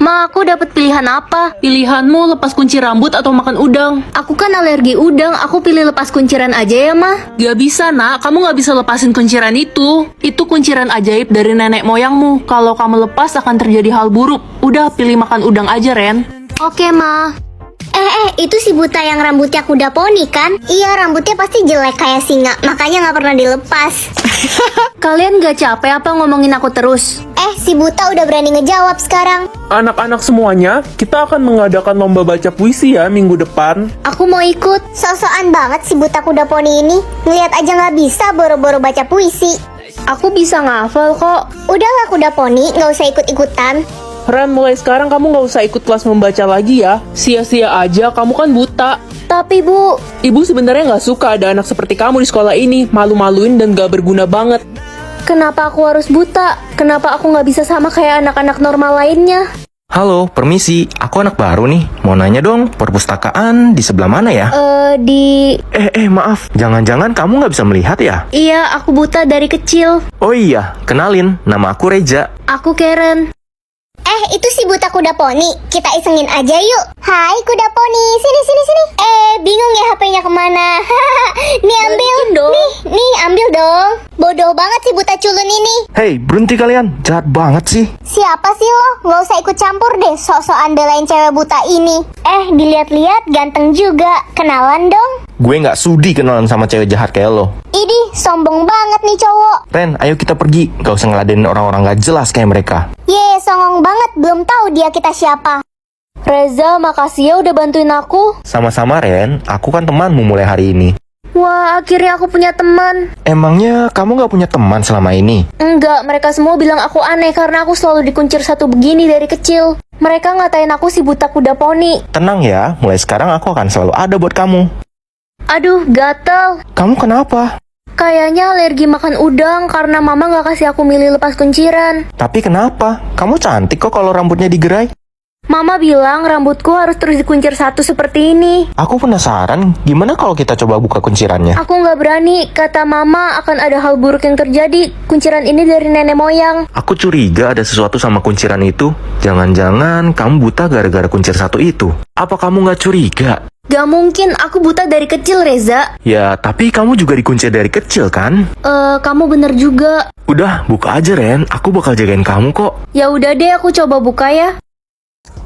Ma, aku dapat pilihan apa? Pilihanmu lepas kunci rambut atau makan udang? Aku kan alergi udang, aku pilih lepas kunciran aja ya, Ma. Gak bisa, nak. Kamu gak bisa lepasin kunciran itu. Itu kunciran ajaib dari nenek moyangmu. Kalau kamu lepas akan terjadi hal buruk. Udah, pilih makan udang aja, Ren. Oke, Ma. Itu si buta yang rambutnya kuda poni kan? Iya, rambutnya pasti jelek kayak singa, makanya nggak pernah dilepas. Kalian gak capek apa ngomongin aku terus? Si buta udah berani ngejawab sekarang. Anak-anak semuanya, kita akan mengadakan lomba baca puisi ya minggu depan. Aku mau ikut. Sosokan banget si buta kuda poni ini. Ngeliat aja nggak bisa boro-boro baca puisi. Aku bisa ngafal kok. Udahlah kuda poni, nggak usah ikut-ikutan. Ren, mulai sekarang kamu nggak usah ikut kelas membaca lagi ya. Sia-sia aja, kamu kan buta. Tapi Bu, Ibu sebenarnya nggak suka ada anak seperti kamu di sekolah ini. Malu-maluin dan gak berguna banget. kenapa aku harus buta? Kenapa aku gak bisa sama kayak anak-anak normal lainnya? Halo, permisi. Aku anak baru nih. Mau nanya dong, perpustakaan di sebelah mana ya? Maaf. Jangan-jangan kamu nggak bisa melihat ya? Iya, aku buta dari kecil. Oh iya, kenalin. Nama aku Reja. Aku Karen. Itu si buta kuda poni. Kita isengin aja yuk. Hai kuda poni, sini. Bingung ya HP-nya kemana? Nih ambil. Balikin dong. Nih ambil dong. Bodoh banget si buta culun ini. Hei, berhenti kalian. Jahat banget sih. Siapa sih lo? Nggak usah ikut campur deh, sok-sokan belain cewek buta ini. Dilihat-lihat ganteng juga. Kenalan dong. Gue nggak sudi kenalan sama cewek jahat kayak lo. Idih, sombong banget nih cowok. Ren, ayo kita pergi. Gak usah ngeladenin orang-orang gak jelas kayak mereka. Songong banget, belum tahu dia kita siapa. Reza, makasih ya udah bantuin aku. Sama-sama, Ren. Aku kan temanmu mulai hari ini. Wah, akhirnya aku punya teman. Emangnya kamu nggak punya teman selama ini? Enggak, mereka semua bilang aku aneh karena aku selalu dikuncir satu begini dari kecil. Mereka ngatain aku si buta kuda poni. Tenang ya, mulai sekarang aku akan selalu ada buat kamu. Aduh, gatel. Kamu kenapa? Kayaknya alergi makan udang karena mama gak kasih aku milih lepas kunciran. Tapi kenapa? Kamu cantik kok kalau rambutnya digerai. Mama bilang rambutku harus terus dikuncir satu seperti ini. Aku penasaran, gimana kalau kita coba buka kuncirannya? Aku gak berani, kata mama akan ada hal buruk yang terjadi. Kunciran ini dari nenek moyang. Aku curiga ada sesuatu sama kunciran itu. Jangan-jangan kamu buta gara-gara kuncir satu itu. Apa kamu nggak curiga? Gak mungkin, aku buta dari kecil, Reza. Ya, tapi kamu juga dikuncir dari kecil kan? Kamu bener juga. Udah, buka aja Ren. Aku bakal jagain kamu kok. Ya udah deh, aku coba buka ya.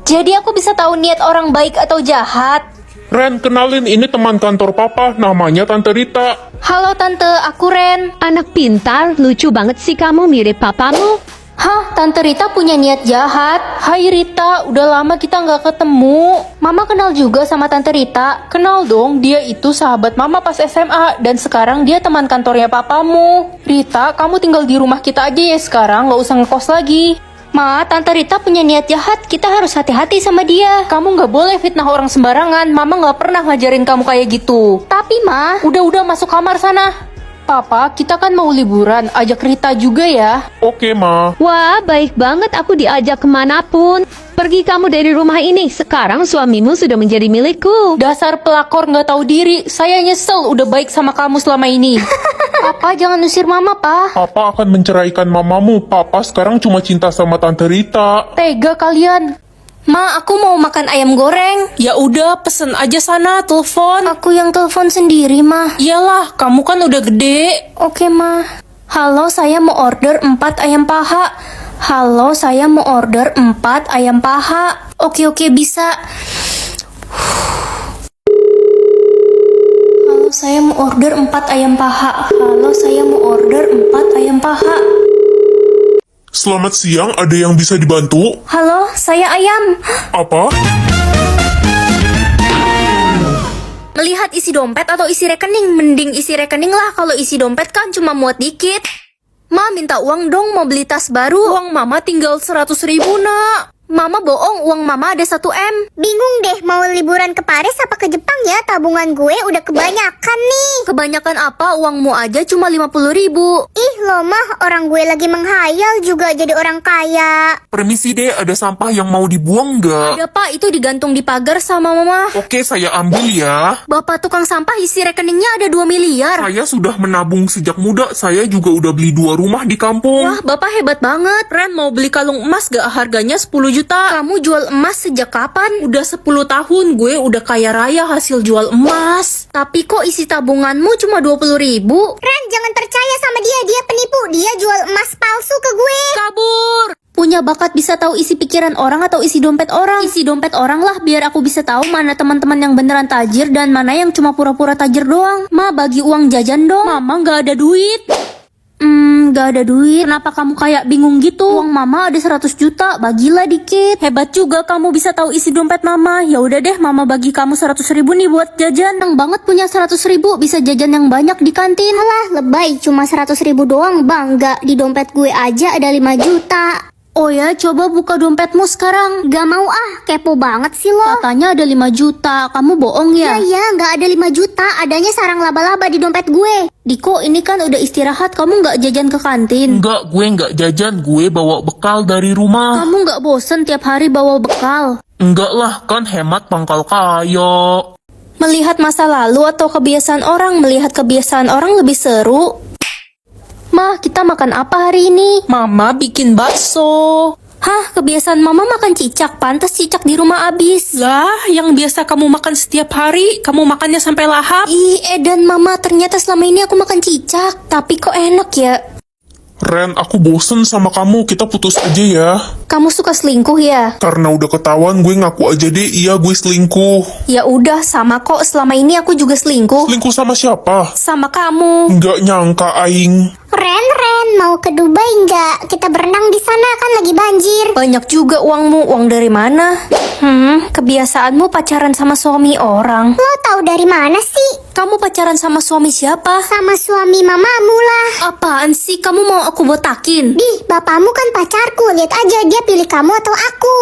Jadi aku bisa tahu niat orang baik atau jahat. Ren, kenalin ini teman kantor papa, namanya Tante Rita. Halo Tante, aku Ren. Anak pintar, lucu banget sih kamu, mirip papamu. Hah, Tante Rita punya niat jahat. Hai Rita, udah lama kita nggak ketemu. Mama kenal juga sama Tante Rita. Kenal dong, dia itu sahabat mama pas SMA. Dan sekarang dia teman kantornya papamu. Rita, kamu tinggal di rumah kita aja ya sekarang, gak usah ngekos lagi. Ma, Tante Rita punya niat jahat. Kita harus hati-hati sama dia. Kamu gak boleh fitnah orang sembarangan. Mama gak pernah ngajarin kamu kayak gitu. Tapi Ma, Udah masuk kamar sana. Papa, kita kan mau liburan. Ajak Rita juga ya. Oke, Ma. Wah, baik banget aku diajak kemanapun. Pergi kamu dari rumah ini. Sekarang suamimu sudah menjadi milikku. Dasar pelakor gak tahu diri. Saya nyesel udah baik sama kamu selama ini. Papa jangan usir Mama, Pa. Papa akan menceraikan mamamu. Papa sekarang cuma cinta sama Tante Rita. Tega kalian. Ma, aku mau makan ayam goreng. Ya udah, pesen aja sana, telepon. Aku yang telepon sendiri, Ma. Iyalah, kamu kan udah gede. Oke, Ma. Halo, saya mau order 4 ayam paha. Halo, saya mau order 4 ayam paha. Oke, bisa. Halo, saya mau order 4 ayam paha. Halo, saya mau order 4 ayam paha. Selamat siang, ada yang bisa dibantu? Halo, saya Ayam. Apa? Melihat isi dompet atau isi rekening? Mending isi rekening lah, kalau isi dompet kan cuma muat dikit. Ma, minta uang dong, mau beli tas baru. Uang mama tinggal 100.000 nak. Mama bohong, uang mama ada 1 M. Bingung deh mau liburan ke Paris apa ke Jepang ya? Tabungan gue udah kebanyakan nih. Kebanyakan apa? Uangmu aja cuma 50.000. Ih lo mah, orang gue lagi menghayal juga jadi orang kaya. Permisi deh, ada sampah yang mau dibuang nggak? Ada Pak, itu digantung di pagar sama Mama. Oke, saya ambil ya. Bapak tukang sampah, isi rekeningnya ada 2 miliar. Saya sudah menabung sejak muda. Saya juga udah beli 2 rumah di kampung. Wah, Bapak hebat banget. Ren mau beli kalung emas gak? Harganya 10 juta. juta. Kamu jual emas sejak kapan? Udah 10 tahun gue udah kaya raya hasil jual emas. Tapi kok isi tabunganmu cuma 20.000? Ren, jangan percaya sama dia penipu. Dia jual emas palsu ke gue. Kabur. Punya bakat bisa tahu isi pikiran orang atau isi dompet orang? Isi dompet orang lah, biar aku bisa tahu mana teman-teman yang beneran tajir dan mana yang cuma pura-pura tajir doang. Ma, bagi uang jajan dong. Mama gak ada duit. Gak ada duit. Kenapa kamu kayak bingung gitu? Uang mama ada 100 juta, bagilah dikit. Hebat juga kamu bisa tahu isi dompet mama. Ya udah deh, mama bagi kamu 100.000 nih buat jajan. Seneng banget punya 100.000, bisa jajan yang banyak di kantin. Alah, lebay. Cuma 100.000 doang, bangga. Di dompet gue aja ada 5 juta. Oh ya, coba buka dompetmu sekarang. Gak mau ah, kepo banget sih lo. Katanya ada 5 juta, kamu bohong ya? Ya, gak ada 5 juta. Adanya sarang laba-laba di dompet gue. Diko, ini kan udah istirahat, kamu gak jajan ke kantin? Enggak, gue enggak jajan. Gue bawa bekal dari rumah. Kamu gak bosen tiap hari bawa bekal? Enggak lah, kan hemat pangkal kaya. Melihat masa lalu atau kebiasaan orang, melihat kebiasaan orang lebih seru. Mah, kita makan apa hari ini? Mama bikin bakso. Hah, kebiasaan mama makan cicak, pantas cicak di rumah abis. Lah, yang biasa kamu makan setiap hari, kamu makannya sampai lahap. Ih, Edan mama, ternyata selama ini aku makan cicak. Tapi kok enak ya? Ren, aku bosen sama kamu, kita putus aja ya. Kamu suka selingkuh ya? Karena udah ketahuan, gue ngaku aja deh, iya gue selingkuh. Ya udah, sama kok, selama ini aku juga selingkuh. Selingkuh sama siapa? Sama kamu. Nggak nyangka aing. Ren, mau ke Dubai nggak? Kita berenang di sana kan lagi banjir. Banyak juga uangmu, uang dari mana? Kebiasaanmu pacaran sama suami orang. Lo tahu dari mana sih? Kamu pacaran sama suami siapa? Sama suami mamamu lah. Apaan sih, kamu mau aku botakin? Dih, bapakmu kan pacarku. Lihat aja dia pilih kamu atau aku.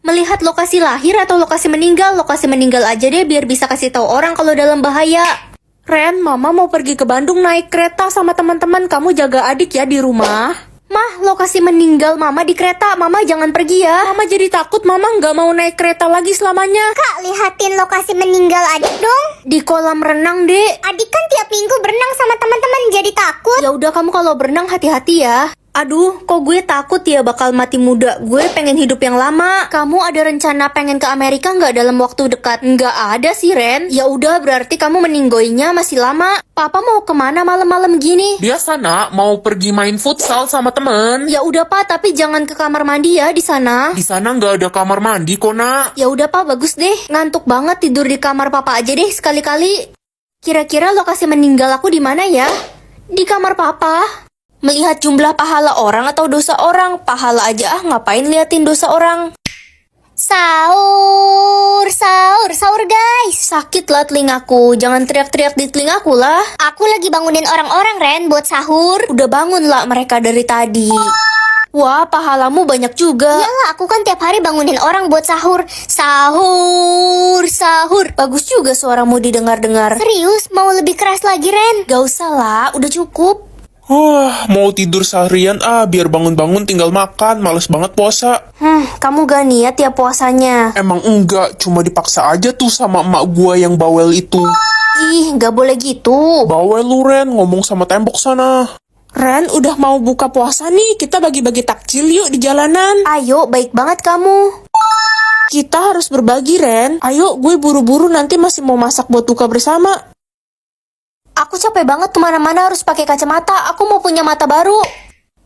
Melihat lokasi lahir atau lokasi meninggal aja deh biar bisa kasih tahu orang kalau dalam bahaya. Ren, mama mau pergi ke Bandung naik kereta sama teman-teman. Kamu jaga adik ya di rumah. Mah, lokasi meninggal mama di kereta, mama jangan pergi ya. Mama jadi takut, mama nggak mau naik kereta lagi selamanya. Kak, lihatin lokasi meninggal adik dong. Di kolam renang, Dek. Adik kan tiap minggu berenang sama teman-teman jadi takut. Ya udah, kamu kalau berenang hati-hati ya. Aduh, kok gue takut ya bakal mati muda. Gue pengen hidup yang lama. Kamu ada rencana pengen ke Amerika nggak dalam waktu dekat? Nggak ada sih, Ren. Ya udah, berarti kamu meninggoinya masih lama. Papa mau kemana malam-malam gini? Biasa nak, mau pergi main futsal sama temen. Ya udah, Pak, tapi jangan ke kamar mandi ya di sana. Di sana nggak ada kamar mandi kok nak. Ya udah, Pak, bagus deh. Ngantuk banget, tidur di kamar Papa aja deh sekali-kali. Kira-kira lokasi meninggal aku di mana ya? Di kamar Papa. Melihat jumlah pahala orang atau dosa orang, pahala aja ah, ngapain liatin dosa orang. Sahur guys. Sakit lah telingaku, jangan teriak-teriak di telingaku lah. Aku lagi bangunin orang-orang Ren buat sahur. Udah bangun lah mereka dari tadi. Wah, pahalamu banyak juga. Iyalah, aku kan tiap hari bangunin orang buat sahur. Sahur. Bagus juga suaramu didengar-dengar. Serius, mau lebih keras lagi Ren? Gak usah lah, udah cukup. Mau tidur seharian biar bangun-bangun tinggal makan, males banget puasa. Kamu gak niat ya puasanya? Emang enggak, cuma dipaksa aja tuh sama emak gua yang bawel itu. Ih, gak boleh gitu. Bawel lu Ren, ngomong sama tembok sana. Ren, udah mau buka puasa nih. Kita bagi-bagi takjil yuk di jalanan. Ayo, baik banget kamu. Kita harus berbagi, Ren. Ayo, gue buru-buru nanti masih mau masak buat buka bersama. Aku capek banget kemana-mana harus pakai kacamata. Aku mau punya mata baru.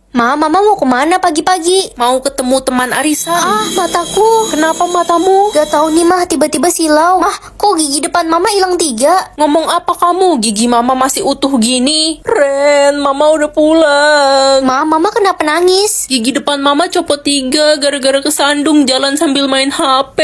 Mama mau kemana pagi-pagi? Mau ketemu teman arisan. Mataku. Kenapa matamu? Gak tahu nih mah, tiba-tiba silau. Mah, kok gigi depan mama hilang 3? Ngomong apa kamu? Gigi mama masih utuh gini. Ren, mama udah pulang. Mama kenapa nangis? Gigi depan mama copot 3 gara-gara kesandung jalan sambil main HP.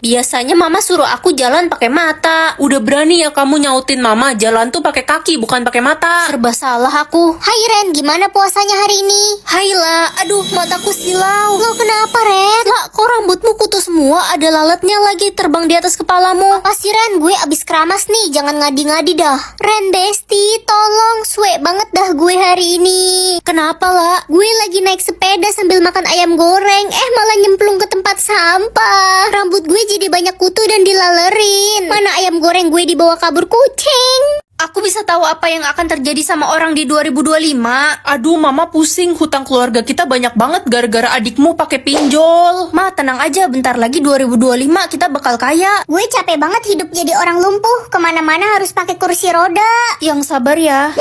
Biasanya mama suruh aku jalan pakai mata. Udah berani ya kamu nyautin mama, jalan tuh pakai kaki bukan pakai mata. Serba salah aku. Hai Ren, gimana puasanya hari ini? Hai lah, aduh mataku silau. Lo kenapa Ren? Lah, kok rambutmu kutu semua? Ada lalatnya lagi terbang di atas kepalamu. Apa sih Ren? Gue abis keramas nih, jangan ngadi-ngadi dah. Ren Besti, tolong, suwe banget dah gue hari ini. Kenapa lah? Gue lagi naik sepeda sambil makan ayam goreng, malah nyemplung ke tempat sampah. Rambut gue jadi banyak kutu dan dilalerin. Mana ayam goreng gue dibawa kabur kucing? Aku bisa tahu apa yang akan terjadi sama orang di 2025. Aduh, mama pusing. Hutang keluarga kita banyak banget gara-gara adikmu pakai pinjol. Ma, tenang aja, bentar lagi 2025 kita bakal kaya. Gue capek banget hidup jadi orang lumpuh. Kemana-mana harus pakai kursi roda. Yang sabar ya.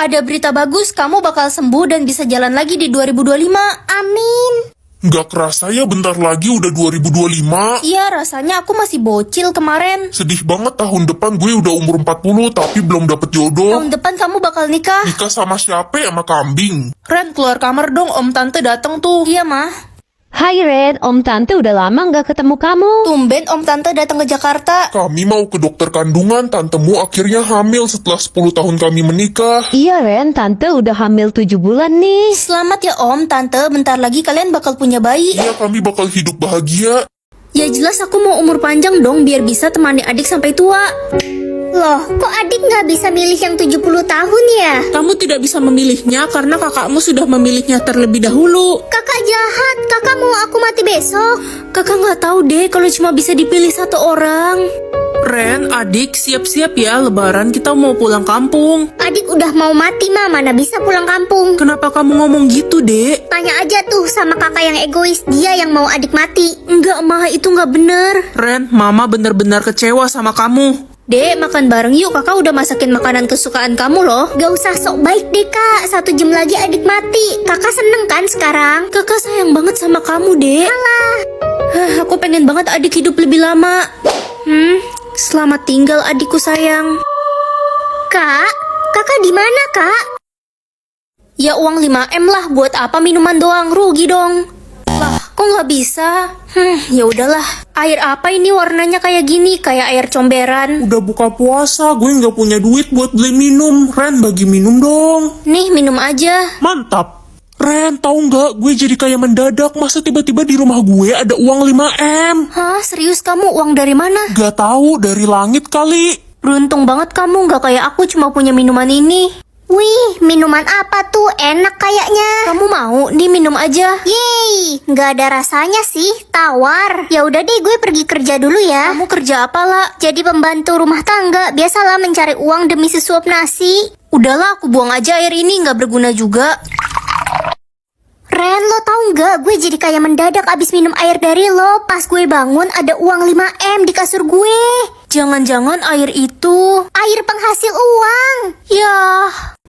Ada berita bagus, kamu bakal sembuh dan bisa jalan lagi di 2025. Amin. Nggak kerasa ya bentar lagi udah 2025. Iya, rasanya aku masih bocil kemarin. Sedih banget tahun depan gue udah umur 40 tapi belum dapet jodoh. Tahun depan kamu bakal nikah. Nikah sama siapa? Sama kambing. Ren, keluar kamar dong, om tante datang tuh. Iya, Ma. Hai Red, Om Tante udah lama nggak ketemu kamu. Tumben Om Tante datang ke Jakarta. Kami mau ke dokter kandungan, tantemu akhirnya hamil setelah 10 tahun kami menikah. Iya Ren, Tante udah hamil 7 bulan nih. Selamat ya Om, Tante. Bentar lagi kalian bakal punya bayi. Iya, kami bakal hidup bahagia. Ya jelas aku mau umur panjang dong biar bisa temani adik sampai tua. Loh, kok adik nggak bisa milih yang 70 tahun ya? Kamu tidak bisa memilihnya karena kakakmu sudah memilihnya terlebih dahulu. Kakak jahat, kakak mau aku mati besok. Kakak nggak tahu deh kalau cuma bisa dipilih satu orang. Ren, adik, siap-siap ya, lebaran kita mau pulang kampung. Adik udah mau mati mah, mana bisa pulang kampung. Kenapa kamu ngomong gitu, Dek? Tanya aja tuh sama kakak yang egois, dia yang mau adik mati. Enggak, Ma, itu nggak bener. Ren, mama benar-benar kecewa sama kamu. Dek, makan bareng yuk. Kakak udah masakin makanan kesukaan kamu loh. Gak usah sok baik deh kak, 1 jam lagi adik mati. Kakak seneng kan sekarang? Kakak sayang banget sama kamu, Dek. Aku pengen banget adik hidup lebih lama. Selamat tinggal adikku sayang. Kak, kakak di mana kak? Ya uang 5M lah, buat apa minuman doang, rugi dong. Lah, kok nggak bisa? Ya udahlah. Air apa ini warnanya kayak gini, kayak air comberan. Udah buka puasa, gue nggak punya duit buat beli minum. Ren, bagi minum dong. Nih, minum aja. Mantap. Ren, tahu nggak? Gue jadi kayak mendadak. Masa tiba-tiba di rumah gue ada uang 5M? Hah, serius kamu? Uang dari mana? Gak tahu, dari langit kali. Beruntung banget kamu, nggak kayak aku cuma punya minuman ini. Wih, minuman apa tuh? Enak kayaknya. Kamu mau? Nih minum aja. Yeay, nggak ada rasanya sih, tawar. Ya udah deh, gue pergi kerja dulu ya. Kamu kerja apa lah? Jadi pembantu rumah tangga, biasalah mencari uang demi sesuap nasi. Udahlah, aku buang aja air ini, nggak berguna juga. Ren, lo tau nggak? Gue jadi kayak mendadak abis minum air dari lo. Pas gue bangun ada uang 5M di kasur gue. Jangan-jangan air itu... Air penghasil uang. Ya...